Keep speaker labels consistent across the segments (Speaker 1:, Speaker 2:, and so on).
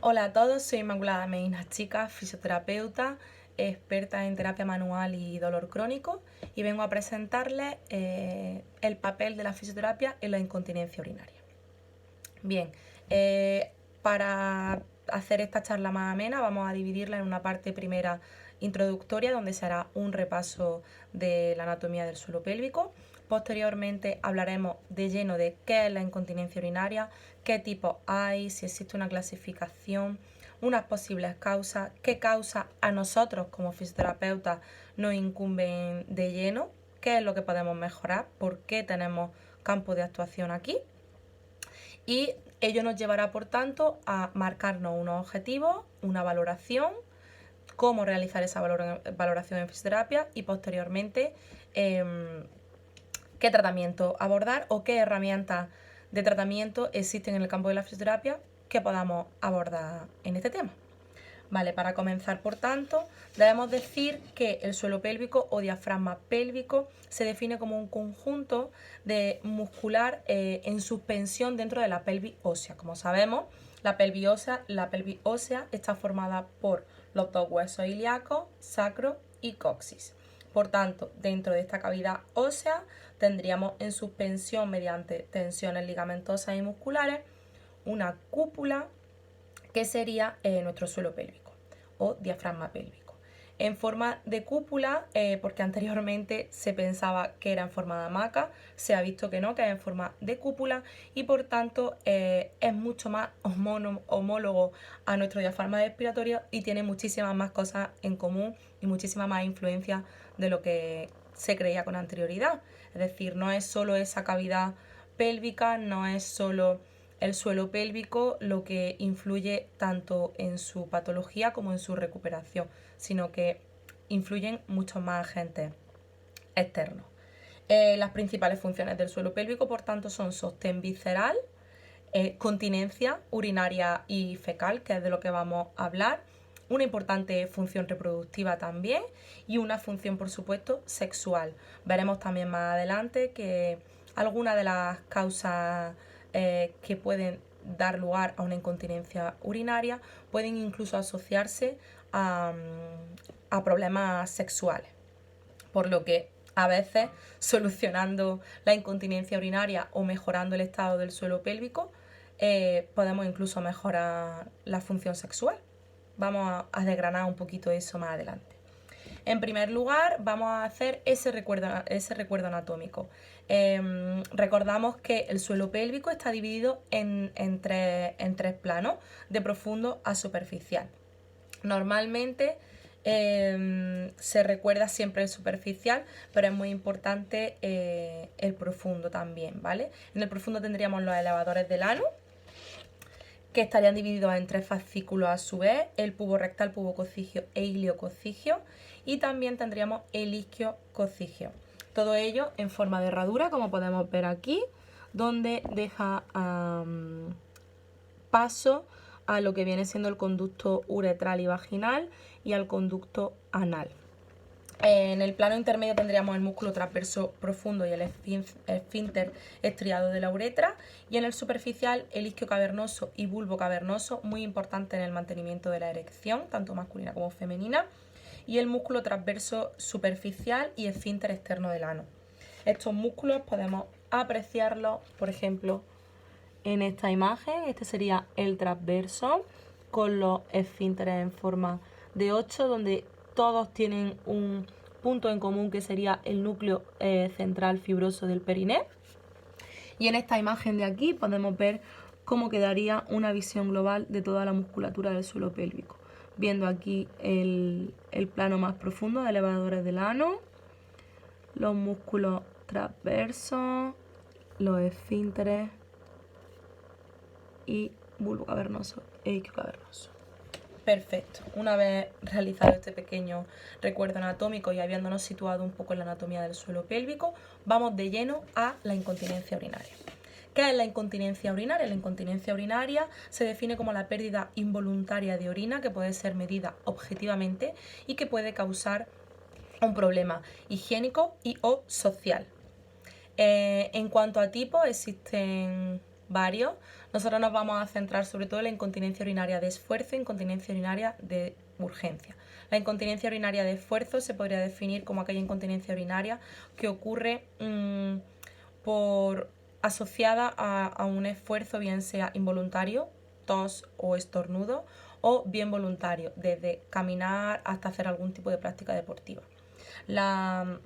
Speaker 1: Hola a todos, soy Inmaculada Medina Chica, fisioterapeuta, experta en terapia manual y dolor crónico, y vengo a presentarles el papel de la fisioterapia en la incontinencia urinaria. Bien, para hacer esta charla más amena vamos a dividirla en una parte primera introductoria, donde se hará un repaso de la anatomía del suelo pélvico. Posteriormente hablaremos de lleno de qué es la incontinencia urinaria, qué tipos hay, si existe una clasificación, unas posibles causas, qué causas a nosotros como fisioterapeutas nos incumben de lleno, qué es lo que podemos mejorar, por qué tenemos campo de actuación aquí. Y ello nos llevará, por tanto, a marcarnos unos objetivos, una valoración, cómo realizar esa valoración en fisioterapia y posteriormente qué tratamiento abordar o qué herramientas de tratamiento existen en el campo de la fisioterapia que podamos abordar en este tema. Vale, para comenzar, por tanto, debemos decir que el suelo pélvico o diafragma pélvico se define como un conjunto de muscular en suspensión dentro de la pelvis ósea. Como sabemos, la pelvis ósea está formada por los dos huesos ilíacos, sacro y coxis. Por tanto, dentro de esta cavidad ósea tendríamos en suspensión mediante tensiones ligamentosas y musculares una cúpula que sería nuestro suelo pélvico o diafragma pélvico. En forma de cúpula, porque anteriormente se pensaba que era en forma de hamaca, se ha visto que no, que es en forma de cúpula y por tanto es mucho más homólogo a nuestro diafragma respiratorio y tiene muchísimas más cosas en común y muchísima más influencia de lo que se creía con anterioridad. Es decir, no es solo esa cavidad pélvica, no es solo el suelo pélvico lo que influye tanto en su patología como en su recuperación, sino que influyen muchos más agentes externos. Las principales funciones del suelo pélvico, por tanto, son sostén visceral, continencia urinaria y fecal, que es de lo que vamos a hablar, una importante función reproductiva también y una función, por supuesto, sexual. Veremos también más adelante que algunas de las causas que pueden dar lugar a una incontinencia urinaria pueden incluso asociarse a problemas sexuales, por lo que a veces solucionando la incontinencia urinaria o mejorando el estado del suelo pélvico podemos incluso mejorar la función sexual. Vamos a desgranar un poquito eso más adelante. En primer lugar, vamos a hacer ese recuerdo anatómico. Recordamos que el suelo pélvico está dividido en tres planos, de profundo a superficial. Normalmente se recuerda siempre el superficial, pero es muy importante el profundo también, ¿vale? En el profundo tendríamos los elevadores del ano, que estarían divididos en tres fascículos a su vez, el pubo rectal, pubo cocigio e iliococigio, y también tendríamos el isquiococigio. Todo ello en forma de herradura, como podemos ver aquí, donde deja paso a lo que viene siendo el conducto uretral y vaginal y al conducto anal. En el plano intermedio tendríamos el músculo transverso profundo y el esfínter estriado de la uretra, y en el superficial el isquio cavernoso y bulbo cavernoso, muy importante en el mantenimiento de la erección, tanto masculina como femenina, y el músculo transverso superficial y esfínter externo del ano. Estos músculos podemos apreciarlos, por ejemplo, en esta imagen. Este sería el transverso con los esfínteres en forma de 8, donde todos tienen un punto en común que sería el núcleo central fibroso del periné. Y en esta imagen de aquí podemos ver cómo quedaría una visión global de toda la musculatura del suelo pélvico. Viendo aquí el plano más profundo de elevadores del ano, los músculos transversos, los esfínteres y bulbo cavernoso e isquio cavernoso. Perfecto. Una vez realizado este pequeño recuerdo anatómico y habiéndonos situado un poco en la anatomía del suelo pélvico, vamos de lleno a la incontinencia urinaria. ¿Qué es la incontinencia urinaria? La incontinencia urinaria se define como la pérdida involuntaria de orina que puede ser medida objetivamente y que puede causar un problema higiénico y o social. En cuanto a tipos, existen varios. Nosotros nos vamos a centrar sobre todo en la incontinencia urinaria de esfuerzo e incontinencia urinaria de urgencia. La incontinencia urinaria de esfuerzo se podría definir como aquella incontinencia urinaria que ocurre asociada a un esfuerzo, bien sea involuntario, tos o estornudo, o bien voluntario, desde caminar hasta hacer algún tipo de práctica deportiva. La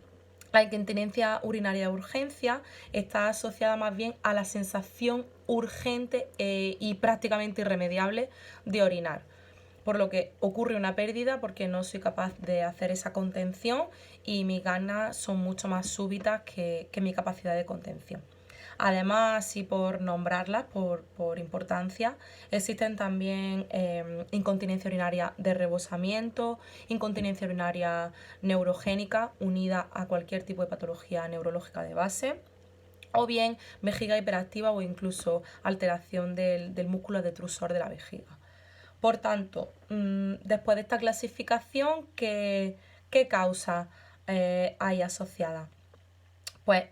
Speaker 1: incontinencia urinaria de urgencia está asociada más bien a la sensación urgente y prácticamente irremediable de orinar, por lo que ocurre una pérdida porque no soy capaz de hacer esa contención y mis ganas son mucho más súbitas que mi capacidad de contención. Además, y por nombrarlas, por importancia, existen también incontinencia urinaria de rebosamiento, incontinencia urinaria neurogénica unida a cualquier tipo de patología neurológica de base, o bien vejiga hiperactiva o incluso alteración del músculo detrusor de la vejiga. Por tanto, después de esta clasificación, ¿qué causa hay asociada? Pues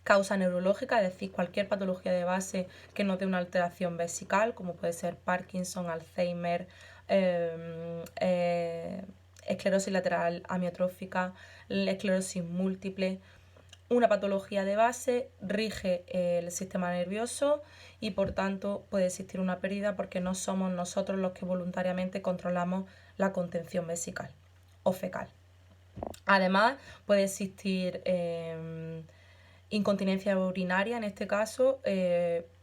Speaker 1: causa neurológica, es decir, cualquier patología de base que no dé una alteración vesical, como puede ser Parkinson, Alzheimer, esclerosis lateral amiotrófica, esclerosis múltiple. Una patología de base rige el sistema nervioso y por tanto puede existir una pérdida porque no somos nosotros los que voluntariamente controlamos la contención vesical o fecal. Además puede existir incontinencia urinaria, en este caso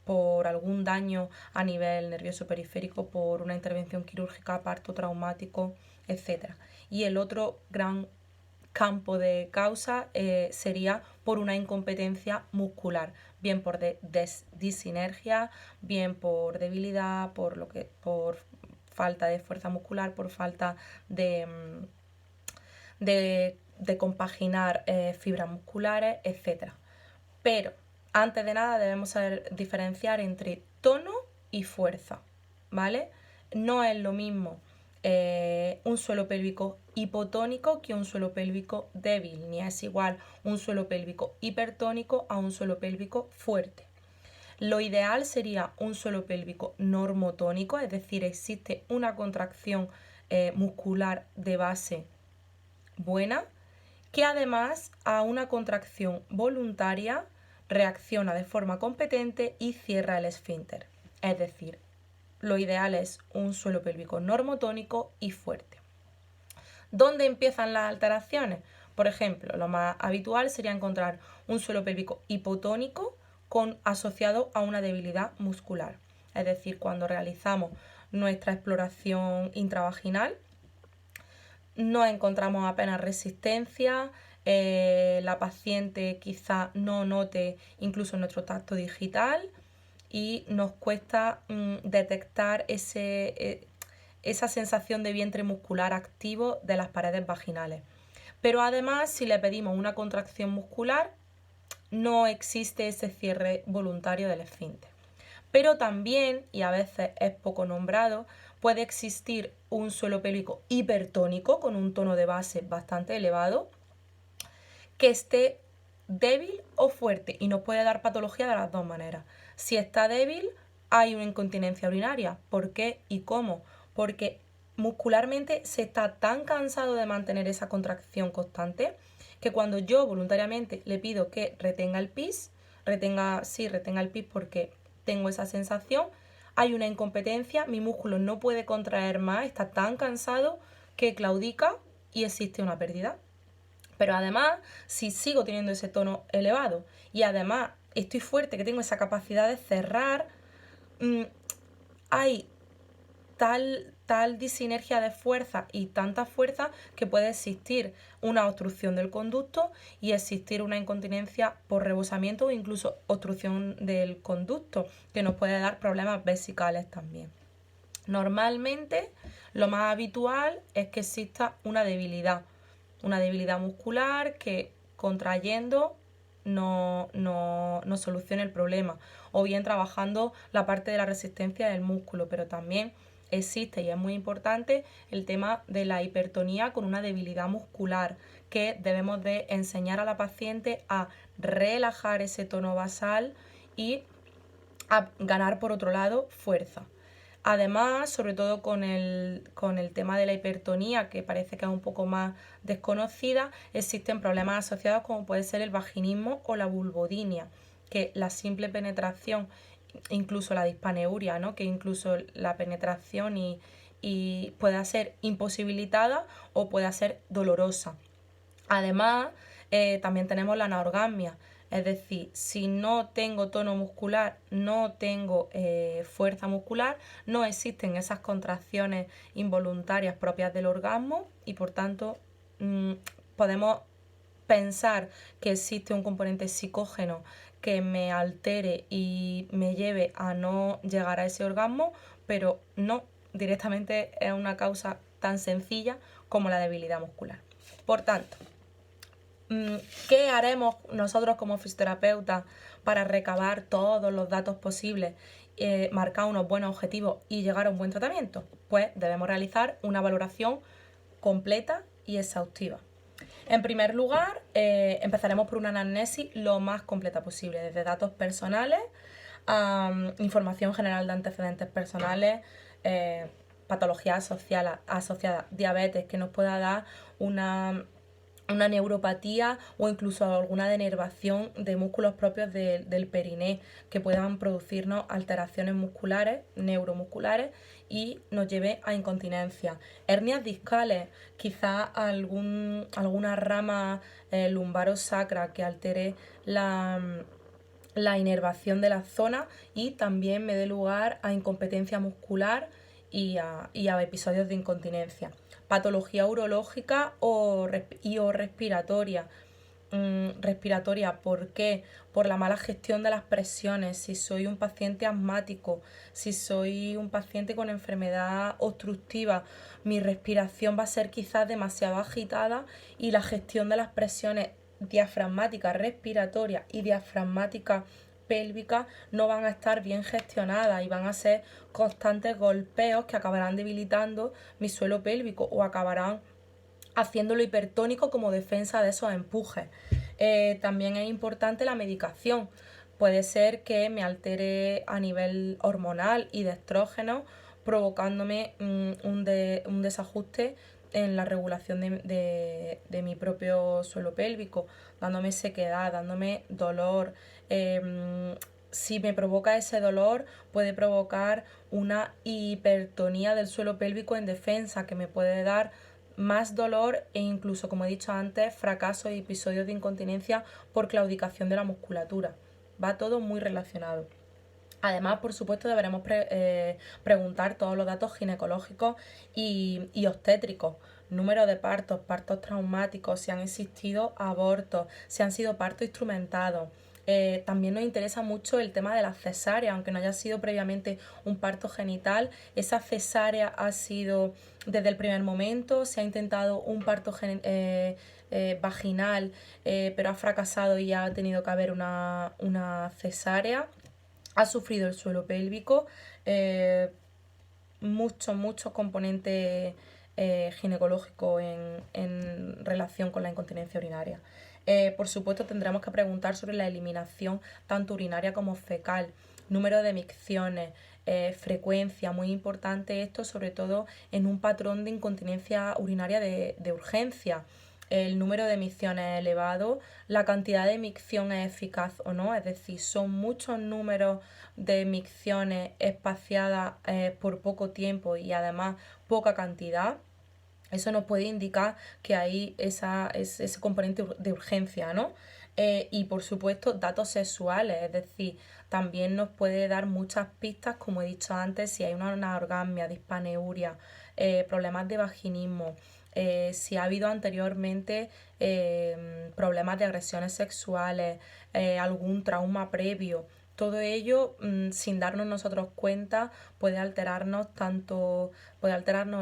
Speaker 1: por algún daño a nivel nervioso periférico, por una intervención quirúrgica, parto traumático, etc. Y el otro gran campo de causa sería por una incompetencia muscular, bien por disinergia, bien por debilidad, por falta de fuerza muscular, por falta de compaginar fibras musculares, etc. Pero antes de nada debemos saber diferenciar entre tono y fuerza, ¿vale? No es lo mismo un suelo pélvico hipotónico que un suelo pélvico débil, ni es igual un suelo pélvico hipertónico a un suelo pélvico fuerte. Lo ideal sería un suelo pélvico normotónico, es decir, existe una contracción muscular de base buena, que además a una contracción voluntaria reacciona de forma competente y cierra el esfínter. Es decir, lo ideal es un suelo pélvico normotónico y fuerte. ¿Dónde empiezan las alteraciones? Por ejemplo, lo más habitual sería encontrar un suelo pélvico hipotónico asociado a una debilidad muscular. Es decir, cuando realizamos nuestra exploración intravaginal, no encontramos apenas resistencia, la paciente quizá no note incluso nuestro tacto digital y nos cuesta detectar esa sensación de vientre muscular activo de las paredes vaginales. Pero además, si le pedimos una contracción muscular, no existe ese cierre voluntario del esfínter. Pero también, y a veces es poco nombrado, puede existir un suelo pélvico hipertónico con un tono de base bastante elevado que esté débil o fuerte y nos puede dar patología de las dos maneras. Si está débil, hay una incontinencia urinaria. ¿Por qué y cómo? Porque muscularmente se está tan cansado de mantener esa contracción constante que cuando yo voluntariamente le pido que retenga el pis, retenga el pis porque tengo esa sensación, hay una incompetencia, mi músculo no puede contraer más, está tan cansado que claudica y existe una pérdida. Pero además, si sigo teniendo ese tono elevado y además estoy fuerte, que tengo esa capacidad de cerrar, hay tal disinergia de fuerza y tanta fuerza que puede existir una obstrucción del conducto y existir una incontinencia por rebosamiento o incluso obstrucción del conducto, que nos puede dar problemas vesicales también. Normalmente, lo más habitual es que exista una debilidad muscular que contrayendo no solucione el problema, o bien trabajando la parte de la resistencia del músculo, pero también existe y es muy importante el tema de la hipertonía con una debilidad muscular, que debemos de enseñar a la paciente a relajar ese tono basal y a ganar por otro lado fuerza. Además, sobre todo con el tema de la hipertonía, que parece que es un poco más desconocida, existen problemas asociados como puede ser el vaginismo o la vulvodinia, que la simple penetración, incluso la dispaneuria, ¿no? Que incluso la penetración y pueda ser imposibilitada o pueda ser dolorosa. Además, también tenemos la anorgasmia, es decir, si no tengo tono muscular, no tengo fuerza muscular, no existen esas contracciones involuntarias propias del orgasmo y por tanto podemos pensar que existe un componente psicógeno que me altere y me lleve a no llegar a ese orgasmo, pero no, directamente es una causa tan sencilla como la debilidad muscular. Por tanto, ¿qué haremos nosotros como fisioterapeutas para recabar todos los datos posibles, marcar unos buenos objetivos y llegar a un buen tratamiento? Pues debemos realizar una valoración completa y exhaustiva. En primer lugar, empezaremos por una anamnesis lo más completa posible, desde datos personales a información general de antecedentes personales, patologías asociadas, diabetes, que nos pueda dar una neuropatía o incluso alguna denervación de músculos propios del periné que puedan producirnos alteraciones musculares, neuromusculares y nos lleve a incontinencia. Hernias discales, quizás alguna rama lumbarosacra que altere la inervación de la zona y también me dé lugar a incompetencia muscular y a episodios de incontinencia. Patología urológica o respiratoria. Respiratoria, ¿por qué? Por la mala gestión de las presiones, si soy un paciente asmático, si soy un paciente con enfermedad obstructiva, mi respiración va a ser quizás demasiado agitada y la gestión de las presiones diafragmáticas respiratorias y diafragmáticas pélvicas no van a estar bien gestionadas y van a ser constantes golpeos que acabarán debilitando mi suelo pélvico o acabarán haciéndolo hipertónico como defensa de esos empujes. También es importante la medicación. Puede ser que me altere a nivel hormonal y de estrógeno, provocándome un desajuste en la regulación de mi propio suelo pélvico, dándome sequedad, dándome dolor. Si me provoca ese dolor, puede provocar una hipertonía del suelo pélvico en defensa, que me puede dar más dolor e incluso, como he dicho antes, fracasos y episodios de incontinencia por claudicación de la musculatura. Va todo muy relacionado. Además, por supuesto, deberemos preguntar todos los datos ginecológicos y obstétricos. Número de partos, partos traumáticos, si han existido abortos, si han sido partos instrumentados. También nos interesa mucho el tema de la cesárea, aunque no haya sido previamente un parto genital. Esa cesárea ha sido desde el primer momento, se ha intentado un parto vaginal, pero ha fracasado y ha tenido que haber una cesárea. Ha sufrido el suelo pélvico, muchos componentes ginecológicos en relación con la incontinencia urinaria. Por supuesto, tendremos que preguntar sobre la eliminación tanto urinaria como fecal, número de micciones, frecuencia, muy importante esto, sobre todo en un patrón de incontinencia urinaria de urgencia. El número de micciones elevado, la cantidad de micción es eficaz o no, es decir, son muchos números de micciones espaciadas por poco tiempo y además poca cantidad. Eso nos puede indicar que hay ese componente de urgencia, ¿no? Y por supuesto datos sexuales, es decir, también nos puede dar muchas pistas, como he dicho antes, si hay una anorgasmia, dispaneuria, problemas de vaginismo, si ha habido anteriormente problemas de agresiones sexuales, algún trauma previo. Todo ello, sin darnos nosotros cuenta, puede alterarnos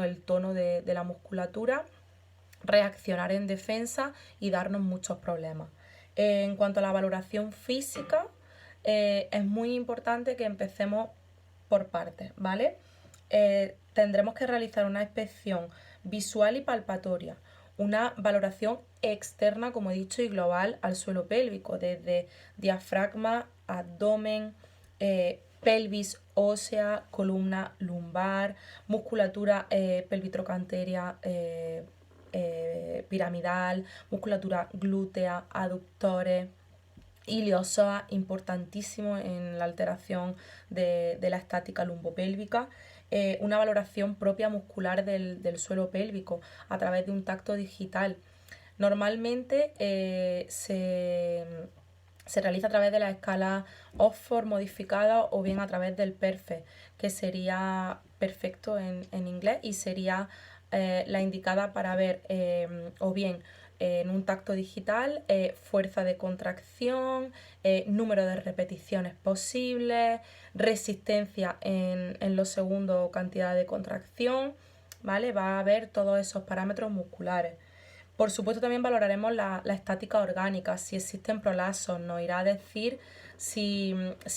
Speaker 1: el tono de la musculatura, reaccionar en defensa y darnos muchos problemas. En cuanto a la valoración física, es muy importante que empecemos por partes, ¿vale? Tendremos que realizar una inspección visual y palpatoria, una valoración externa, como he dicho, y global al suelo pélvico, desde diafragma, abdomen, pelvis ósea, columna lumbar, musculatura pelvitrocanteria piramidal, musculatura glútea, aductores, iliosoa, importantísimo en la alteración de la estática lumbopélvica. Una valoración propia muscular del suelo pélvico a través de un tacto digital. Normalmente se realiza a través de la escala Oxford modificada o bien a través del PERFE, que sería perfecto en inglés y sería la indicada para ver o bien en un tacto digital, fuerza de contracción, número de repeticiones posibles, resistencia en los segundos o cantidad de contracción, ¿vale? Va a haber todos esos parámetros musculares. Por supuesto también valoraremos la estática orgánica, si existen prolapsos, nos irá a decir si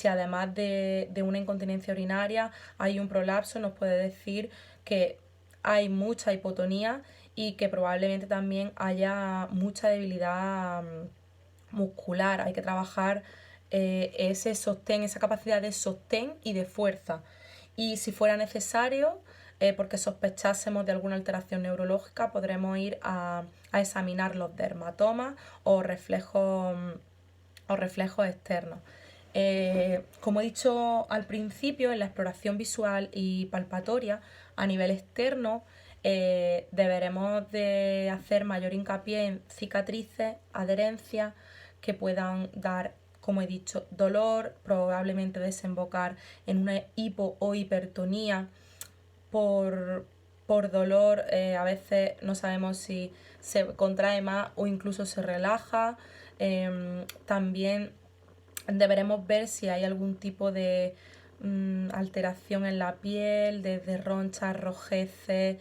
Speaker 1: además de una incontinencia urinaria hay un prolapso, nos puede decir que hay mucha hipotonía y que probablemente también haya mucha debilidad muscular. Hay que trabajar ese sostén, esa capacidad de sostén y de fuerza. Y si fuera necesario, porque sospechásemos de alguna alteración neurológica, podremos ir a examinar los dermatomas o reflejos externos. Como he dicho al principio, en la exploración visual y palpatoria a nivel externo, deberemos de hacer mayor hincapié en cicatrices, adherencias que puedan dar, como he dicho, dolor, probablemente desembocar en una hipo o hipertonía por dolor. A veces no sabemos si se contrae más o incluso se relaja. También deberemos ver si hay algún tipo de alteración en la piel, desde ronchas, rojeces,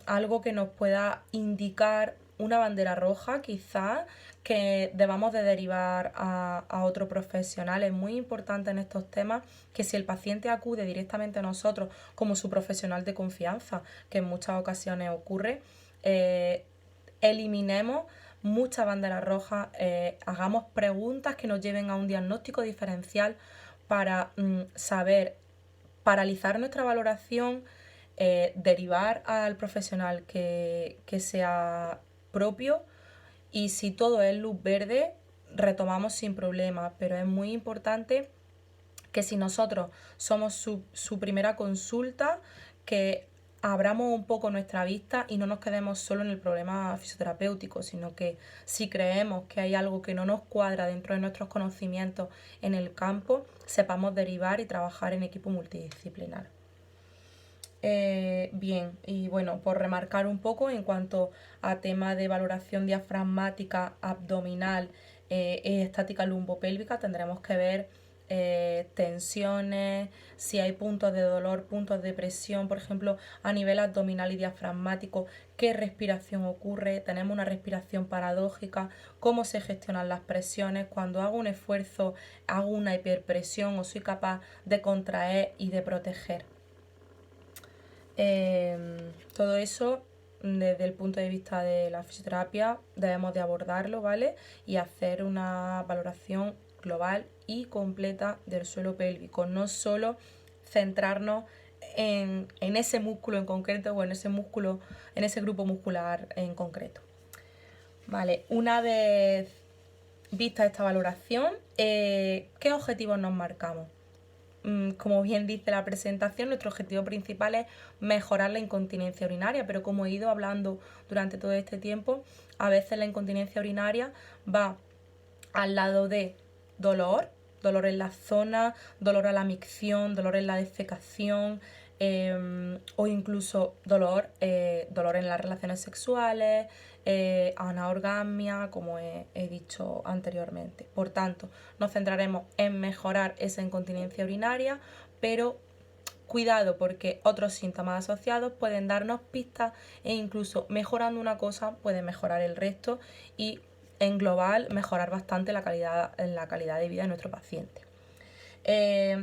Speaker 1: algo que nos pueda indicar una bandera roja, quizás, que debamos de derivar a otro profesional. Es muy importante en estos temas que si el paciente acude directamente a nosotros como su profesional de confianza, que en muchas ocasiones ocurre, eliminemos muchas banderas rojas, hagamos preguntas que nos lleven a un diagnóstico diferencial para saber paralizar nuestra valoración, derivar al profesional que sea propio, y si todo es luz verde, retomamos sin problema. Pero es muy importante que si nosotros somos su primera consulta, que abramos un poco nuestra vista y no nos quedemos solo en el problema fisioterapéutico, sino que si creemos que hay algo que no nos cuadra dentro de nuestros conocimientos en el campo, sepamos derivar y trabajar en equipo multidisciplinar. Bien, y bueno, por remarcar un poco en cuanto a tema de valoración diafragmática, abdominal y estática lumbopélvica, tendremos que ver tensiones, si hay puntos de dolor, puntos de presión, por ejemplo, a nivel abdominal y diafragmático, qué respiración ocurre, tenemos una respiración paradójica, cómo se gestionan las presiones, cuando hago un esfuerzo, hago una hiperpresión o soy capaz de contraer y de proteger. Todo eso desde el punto de vista de la fisioterapia debemos de abordarlo, ¿vale? Y hacer una valoración global y completa del suelo pélvico, no solo centrarnos en ese músculo en concreto o en ese músculo, en ese grupo muscular en concreto. Vale, una vez vista esta valoración, ¿qué objetivos nos marcamos? Como bien dice la presentación, nuestro objetivo principal es mejorar la incontinencia urinaria, pero como he ido hablando durante todo este tiempo, a veces la incontinencia urinaria va al lado de dolor, dolor en la zona, dolor a la micción, dolor en la defecación, o incluso dolor en las relaciones sexuales, anorgasmia, como he dicho anteriormente. Por tanto, nos centraremos en mejorar esa incontinencia urinaria, pero cuidado, porque otros síntomas asociados pueden darnos pistas e incluso mejorando una cosa puede mejorar el resto y en global mejorar bastante la calidad de vida de nuestro paciente.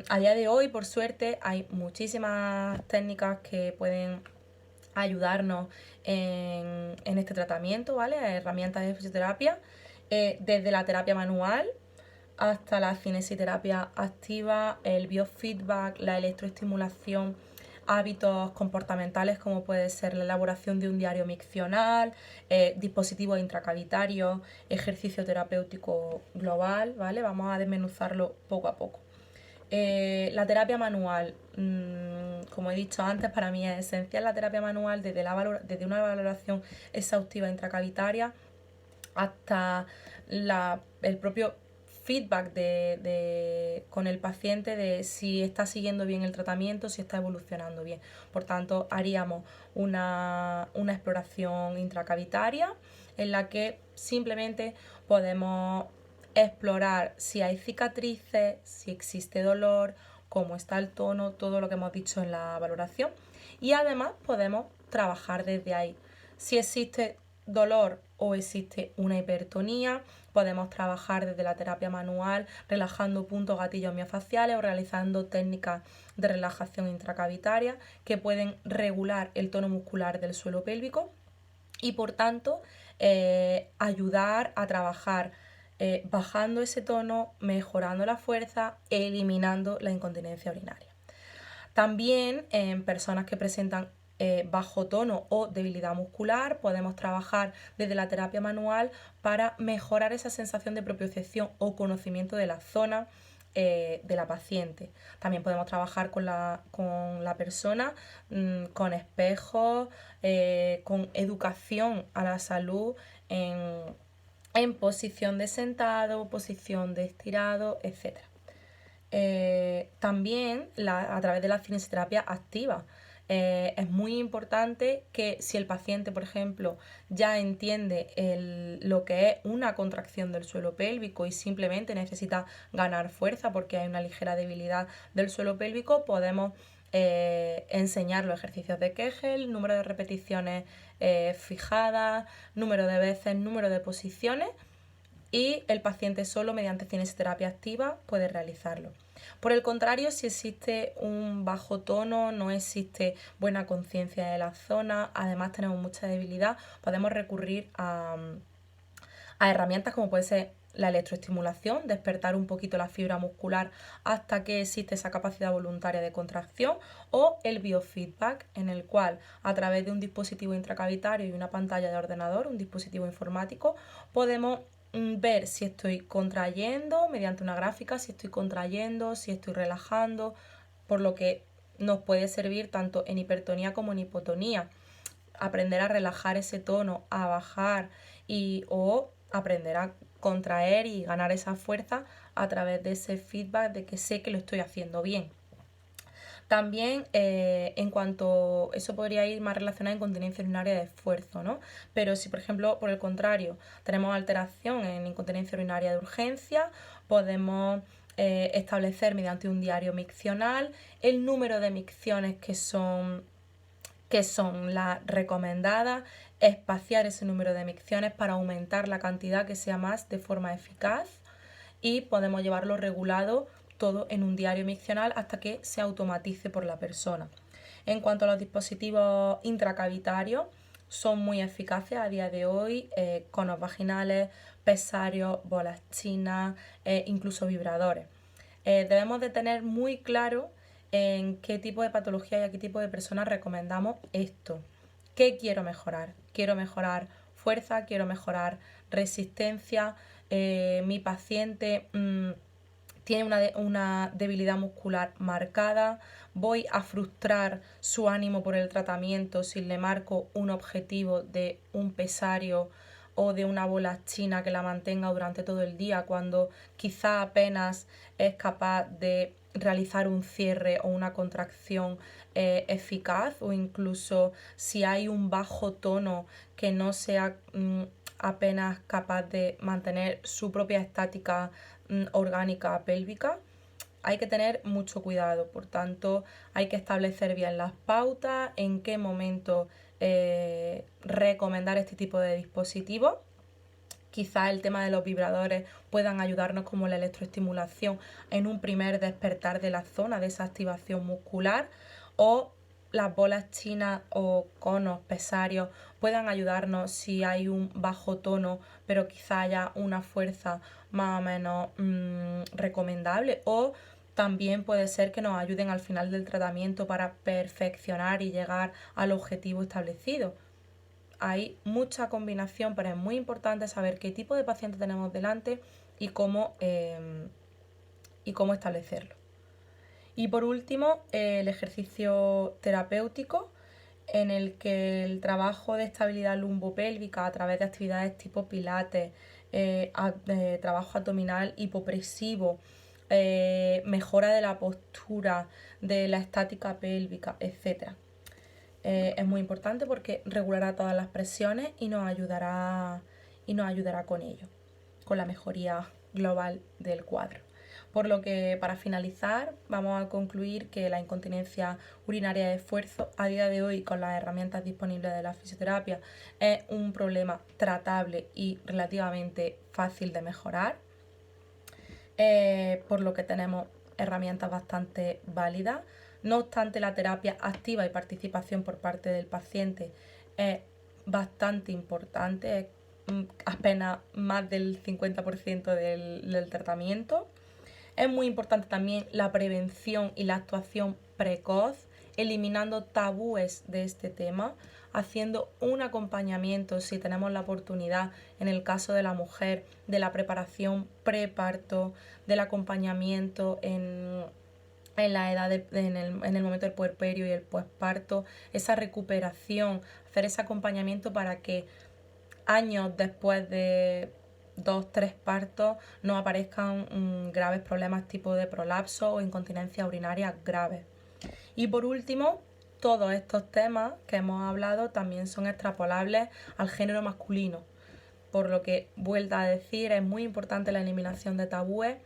Speaker 1: A día de hoy, por suerte, hay muchísimas técnicas que pueden ayudarnos en este tratamiento, ¿vale? Herramientas de fisioterapia, desde la terapia manual, hasta la cinesiterapia activa, el biofeedback, la electroestimulación, hábitos comportamentales como puede ser la elaboración de un diario miccional, dispositivos intracavitarios, ejercicio terapéutico global, ¿vale? Vamos a desmenuzarlo poco a poco. La terapia manual, como he dicho antes, para mí es esencial la terapia manual desde una valoración exhaustiva intracavitaria hasta el propio feedback con el paciente de si está siguiendo bien el tratamiento, si está evolucionando bien. Por tanto, haríamos una exploración intracavitaria en la que simplemente podemos explorar si hay cicatrices, si existe dolor, cómo está el tono, todo lo que hemos dicho en la valoración. Y además podemos trabajar desde ahí. Si existe dolor o existe una hipertonía, podemos trabajar desde la terapia manual relajando puntos gatillos miofaciales o realizando técnicas de relajación intracavitaria que pueden regular el tono muscular del suelo pélvico y por tanto ayudar a trabajar bajando ese tono, mejorando la fuerza, eliminando la incontinencia urinaria. También en personas que presentan bajo tono o debilidad muscular, podemos trabajar desde la terapia manual para mejorar esa sensación de propiocepción o conocimiento de la zona de la paciente. También podemos trabajar con la persona con espejos, con educación a la salud en posición de sentado, posición de estirado, etc. También a través de la cinesioterapia activa. Es muy importante que si el paciente, por ejemplo, ya entiende lo que es una contracción del suelo pélvico y simplemente necesita ganar fuerza porque hay una ligera debilidad del suelo pélvico, podemos enseñar los ejercicios de Kegel, número de repeticiones fijadas, número de veces, número de posiciones, y el paciente solo mediante cinesioterapia activa puede realizarlo. Por el contrario, si existe un bajo tono, no existe buena conciencia de la zona, además tenemos mucha debilidad, podemos recurrir a herramientas como puede ser la electroestimulación, despertar un poquito la fibra muscular hasta que existe esa capacidad voluntaria de contracción, o el biofeedback, en el cual a través de un dispositivo intracavitario y una pantalla de ordenador, un dispositivo informático, podemos ver si estoy contrayendo mediante una gráfica, si estoy contrayendo, si estoy relajando, por lo que nos puede servir tanto en hipertonía como en hipotonía. Aprender a relajar ese tono, a bajar o aprender a contraer y ganar esa fuerza a través de ese feedback de que sé que lo estoy haciendo bien. También en cuanto eso podría ir más relacionado a incontinencia urinaria de esfuerzo, ¿no? Pero si por ejemplo por el contrario tenemos alteración en incontinencia urinaria de urgencia, podemos establecer mediante un diario miccional el número de micciones que son las recomendadas, espaciar ese número de micciones para aumentar la cantidad que sea más de forma eficaz, y podemos llevarlo regulado todo en un diario miccional hasta que se automatice por la persona. En cuanto a los dispositivos intracavitarios, son muy eficaces a día de hoy, conos vaginales, pesarios, bolas chinas, incluso vibradores. Debemos de tener muy claro en qué tipo de patología y a qué tipo de personas recomendamos esto. ¿Qué quiero mejorar? Quiero mejorar fuerza, quiero mejorar resistencia, mi paciente tiene una debilidad muscular marcada, voy a frustrar su ánimo por el tratamiento si le marco un objetivo de un pesario o de una bola china que la mantenga durante todo el día cuando quizá apenas es capaz de realizar un cierre o una contracción eficaz, o incluso si hay un bajo tono que no sea apenas capaz de mantener su propia estática orgánica pélvica. Hay que tener mucho cuidado, por tanto hay que establecer bien las pautas, en qué momento recomendar este tipo de dispositivos. Quizás el tema de los vibradores puedan ayudarnos como la electroestimulación en un primer despertar de la zona de esa activación muscular, o las bolas chinas o conos pesarios puedan ayudarnos si hay un bajo tono, pero quizá haya una fuerza más o menos recomendable, o también puede ser que nos ayuden al final del tratamiento para perfeccionar y llegar al objetivo establecido. Hay mucha combinación, pero es muy importante saber qué tipo de paciente tenemos delante y cómo establecerlo. Y por último, el ejercicio terapéutico, en el que el trabajo de estabilidad lumbopélvica a través de actividades tipo pilates, trabajo abdominal hipopresivo, mejora de la postura, de la estática pélvica, etc. Es muy importante porque regulará todas las presiones y nos ayudará con ello, con la mejoría global del cuadro. Por lo que, para finalizar, vamos a concluir que la incontinencia urinaria de esfuerzo a día de hoy, con las herramientas disponibles de la fisioterapia, es un problema tratable y relativamente fácil de mejorar, por lo que tenemos herramientas bastante válidas. No obstante, la terapia activa y participación por parte del paciente es bastante importante, es apenas más del 50% del tratamiento. Es muy importante también la prevención y la actuación precoz, eliminando tabúes de este tema, haciendo un acompañamiento, si tenemos la oportunidad, en el caso de la mujer, de la preparación preparto, del acompañamiento en la edad en el momento del puerperio y el posparto, esa recuperación, hacer ese acompañamiento para que años después de 2, 3 partos no aparezcan graves problemas tipo de prolapso o incontinencia urinaria graves. Y por último, todos estos temas que hemos hablado también son extrapolables al género masculino, por lo que, vuelta a decir, es muy importante la eliminación de tabúes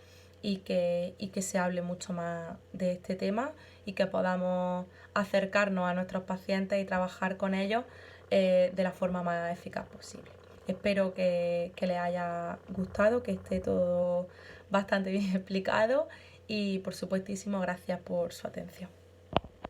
Speaker 1: y que se hable mucho más de este tema y que podamos acercarnos a nuestros pacientes y trabajar con ellos de la forma más eficaz posible. Espero que les haya gustado, que esté todo bastante bien explicado, y por supuestísimo gracias por su atención.